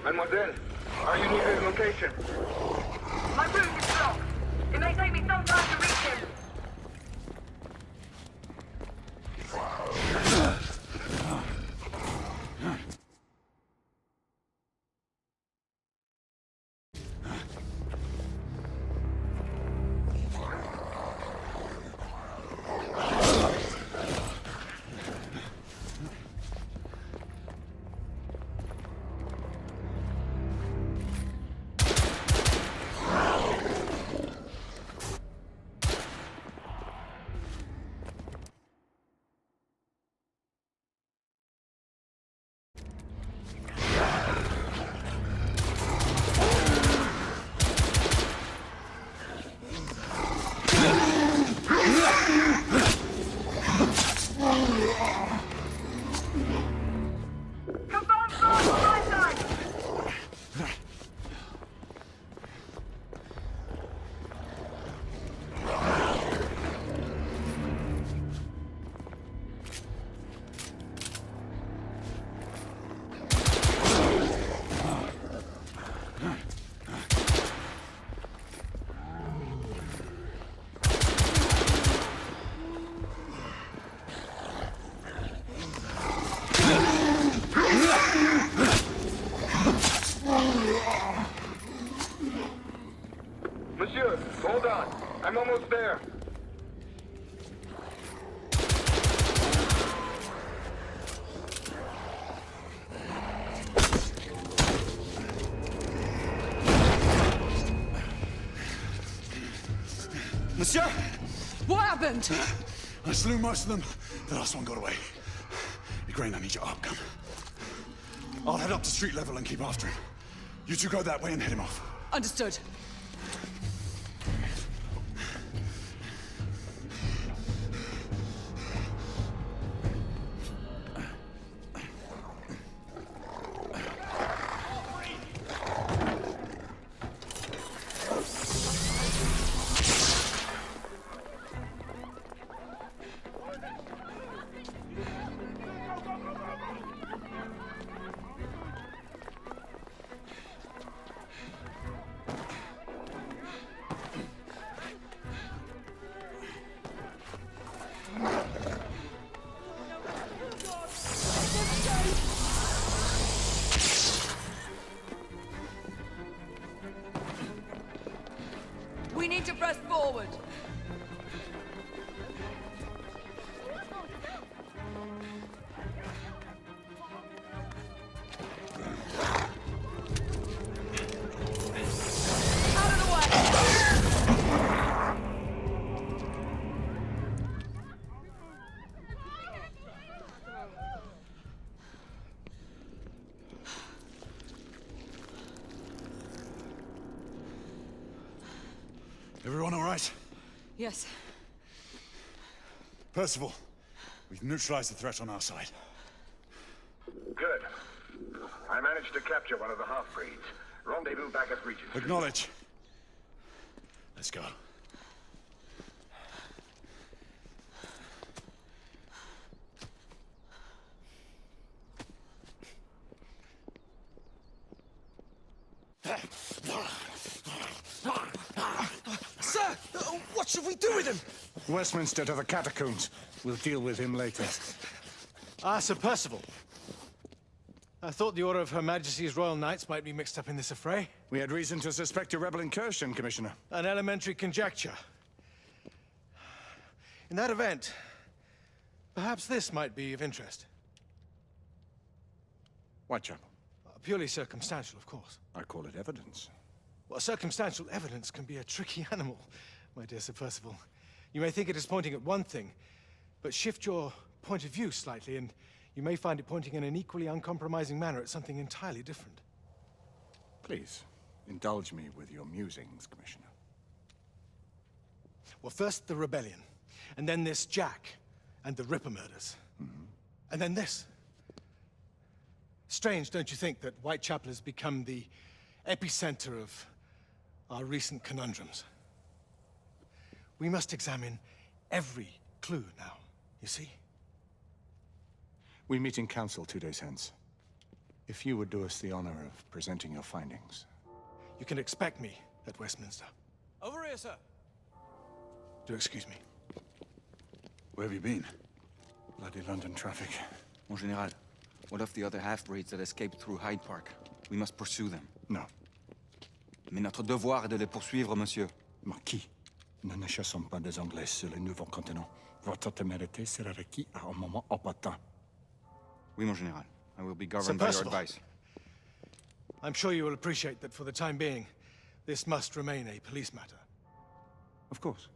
Mademoiselle, are you near his location? My route is blocked. It may take me some time to reach him. Confirmed force on my side. Monsieur, hold on. I'm almost there. Monsieur! What happened? I slew most of them. The last one got away. Igraine, I need your arc gun. I'll head up to street level and keep after him. You two go that way and head him off. Understood. We need to press forward. Out of the way! Everyone all right? Yes. Percival, we've neutralized the threat on our side. Good. I managed to capture one of the half-breeds. Rendezvous back at Regent. Acknowledge. Let's go. Sir! What should we do with him? Westminster to the catacombs. We'll deal with him later. Ah, Sir Percival. I thought the Order of Her Majesty's Royal Knights might be mixed up in this affray. We had reason to suspect a rebel incursion, Commissioner. An elementary conjecture. In that event, perhaps this might be of interest. Whitechapel. Purely circumstantial, of course. I call it evidence. Well, circumstantial evidence can be a tricky animal, my dear Sir Percival. You may think it is pointing at one thing, but shift your point of view slightly, and you may find it pointing in an equally uncompromising manner at something entirely different. Please, indulge me with your musings, Commissioner. Well, first the rebellion, and then this Jack, and the Ripper murders. And then this. Strange, don't you think, that Whitechapel has become the epicenter of our recent conundrums? We must examine every clue now, you see? We meet in council 2 days hence. If you would do us the honor of presenting your findings. You can expect me at Westminster. Over here, sir. Do excuse me. Where have you been? Bloody London traffic. Mon Général, what of the other half-breeds that escaped through Hyde Park? We must pursue them. No. Mais notre devoir est de les poursuivre, monsieur. Marquis, nous ne chassons pas des Anglais sur le nouveau continent. Votre témérité sera requis à un moment opportun. Oui, mon Général. I will be governed by your Percival. advice. I'm sure you will appreciate that for the time being, this must remain a police matter. Of course.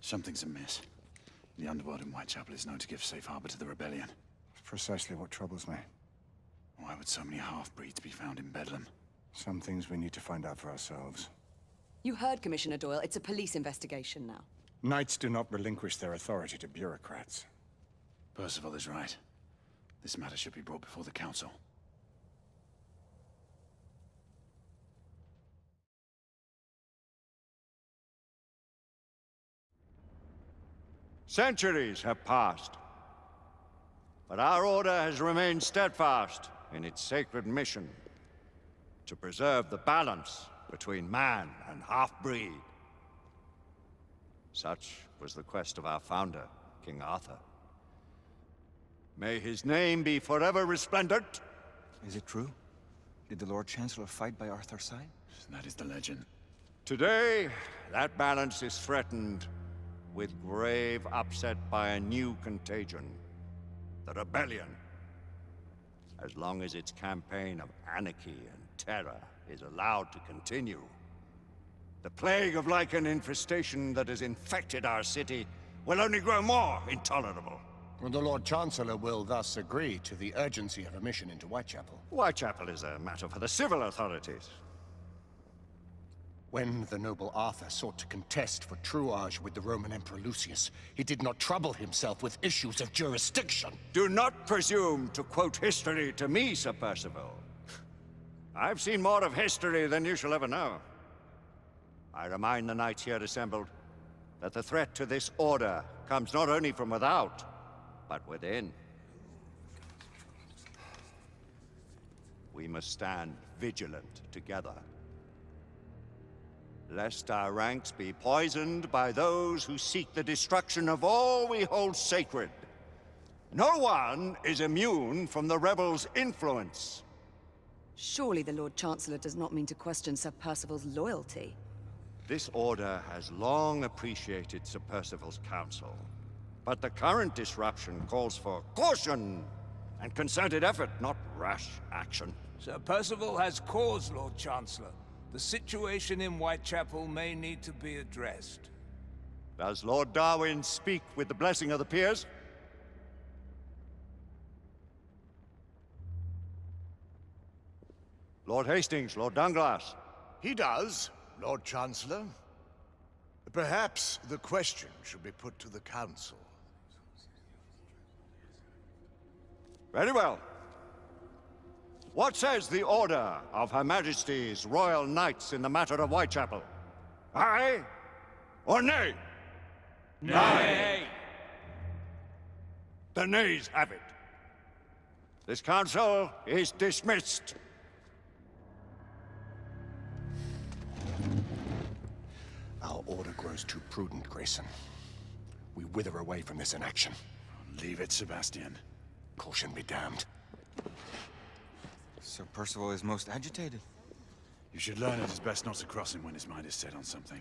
Something's amiss. The underworld in Whitechapel is known to give safe harbor to the rebellion. Precisely what troubles me. Why would so many half-breeds be found in Bedlam? Some things we need to find out for ourselves. You heard Commissioner Doyle. It's a police investigation now. Knights do not relinquish their authority to bureaucrats. Percival is right. This matter should be brought before the council. Centuries have passed, but our order has remained steadfast in its sacred mission to preserve the balance between man and half-breed. Such was the quest of our founder, King Arthur. May his name be forever resplendent. Is it true? Did the Lord Chancellor fight by Arthur's side? That is the legend. Today, that balance is threatened with grave upset by a new contagion, the rebellion. As long as its campaign of anarchy and terror is allowed to continue, the plague of Lycan infestation that has infected our city will only grow more intolerable. And the Lord Chancellor will thus agree to the urgency of a mission into Whitechapel. Whitechapel is a matter for the civil authorities. When the noble Arthur sought to contest for truage with the Roman Emperor Lucius, he did not trouble himself with issues of jurisdiction. Do not presume to quote history to me, Sir Percival. I've seen more of history than you shall ever know. I remind the knights here assembled that the threat to this order comes not only from without, but within. We must stand vigilant together, lest our ranks be poisoned by those who seek the destruction of all we hold sacred. No one is immune from the rebels' influence. Surely the Lord Chancellor does not mean to question Sir Percival's loyalty. This order has long appreciated Sir Percival's counsel, but the current disruption calls for caution and concerted effort, not rash action. Sir Percival has cause, Lord Chancellor. The situation in Whitechapel may need to be addressed. Does Lord Darwin speak with the blessing of the peers? Lord Hastings, Lord Dunglass. He does, Lord Chancellor. Perhaps the question should be put to the Council. Very well. What says the Order of Her Majesty's Royal Knights in the matter of Whitechapel? Aye or nay? Nay! The nays have it. This council is dismissed. Our order grows too prudent, Grayson. We wither away from this inaction. Leave it, Sebastian. Caution be damned. Sir Percival is most agitated. You should learn it is best not to cross him when his mind is set on something.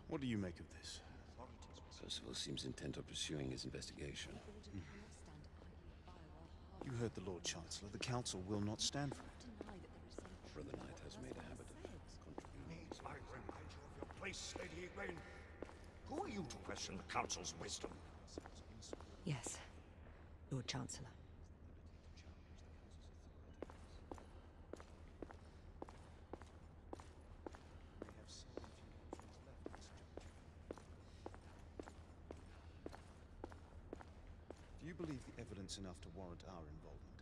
What do you make of this? Percival seems intent on pursuing his investigation. You heard the Lord Chancellor. The Council will not stand for it. Brother Knight has made a habit of contributing. I remind you of your place, Lady Egwene. Who are you to question the Council's wisdom? Yes, Lord Chancellor. Do you believe the evidence enough to warrant our involvement?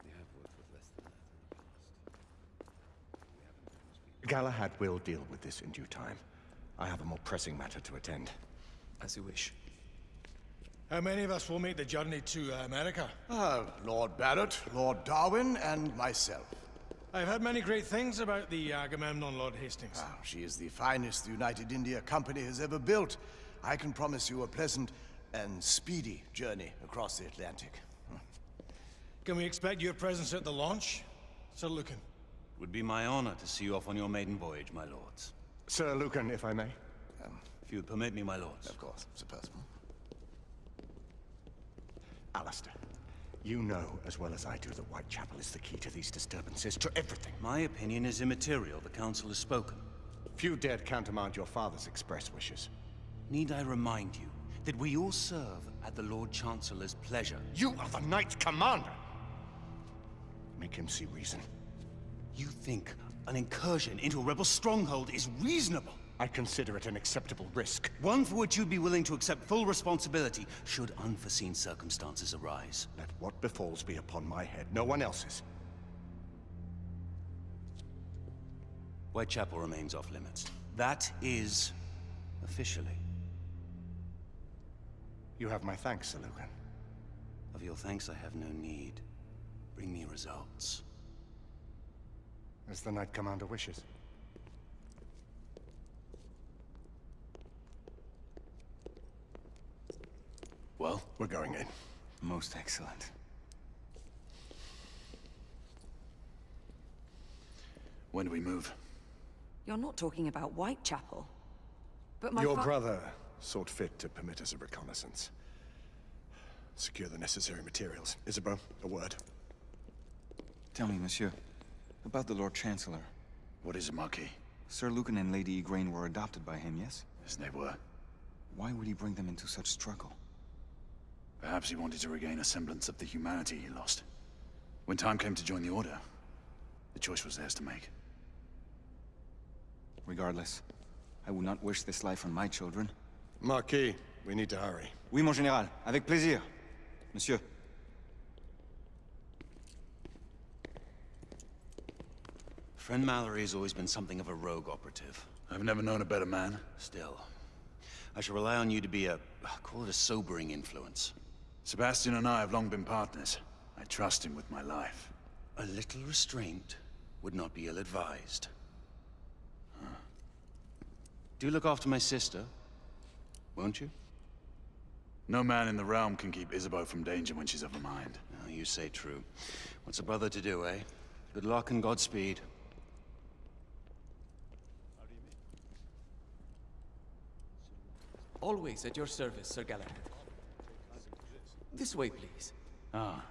We have worked with less than that in the past. We haven't Galahad will deal with this in due time. I have a more pressing matter to attend. As you wish. How many of us will make the journey to America? Lord Barrett, Lord Darwin, and myself. I've heard many great things about the Agamemnon, Lord Hastings. She is the finest the United India Company has ever built. I can promise you a pleasant and speedy journey across the Atlantic. Can we expect your presence at the launch, Sir Lucan? It would be my honor to see you off on your maiden voyage, my lords. Sir Lucan, if I may. If you would permit me, my lords. Of course, Sir Percival. Alistair, you know as well as I do that Whitechapel is the key to these disturbances, to everything. My opinion is immaterial. The Council has spoken. Few dared countermand your father's express wishes. Need I remind you that we all serve at the Lord Chancellor's pleasure? You are the Knight Commander! Make him see reason. You think an incursion into a rebel stronghold is reasonable? I consider it an acceptable risk. One for which you'd be willing to accept full responsibility should unforeseen circumstances arise. Let what befalls be upon my head, no one else's. Whitechapel remains off limits. That is officially. You have my thanks, Sir Lucan. Of your thanks I have no need. Bring me results. As the Knight Commander wishes. Well, we're going in. Most excellent. When do we move? You're not talking about Whitechapel. But my Your brother sought fit to permit us a reconnaissance. Secure the necessary materials. Isabeau, a word. Tell me, monsieur, about the Lord Chancellor. What is it, Marquis? Sir Lucan and Lady Igraine were adopted by him, yes? Yes, they were. Why would he bring them into such struggle? Perhaps he wanted to regain a semblance of the humanity he lost. When time came to join the Order, the choice was theirs to make. Regardless, I would not wish this life on my children. Marquis, we need to hurry. Oui, mon général. Avec plaisir. Monsieur. Friend Mallory has always been something of a rogue operative. I've never known a better man. Still, I shall rely on you to be call it a sobering influence. Sebastian and I have long been partners. I trust him with my life. A little restraint would not be ill-advised. Do look after my sister, won't you? No man in the realm can keep Isabeau from danger when she's of a mind. Oh, you say true. What's a brother to do, eh? Good luck and Godspeed. Always at your service, Sir Galahad. This way, please. Ah,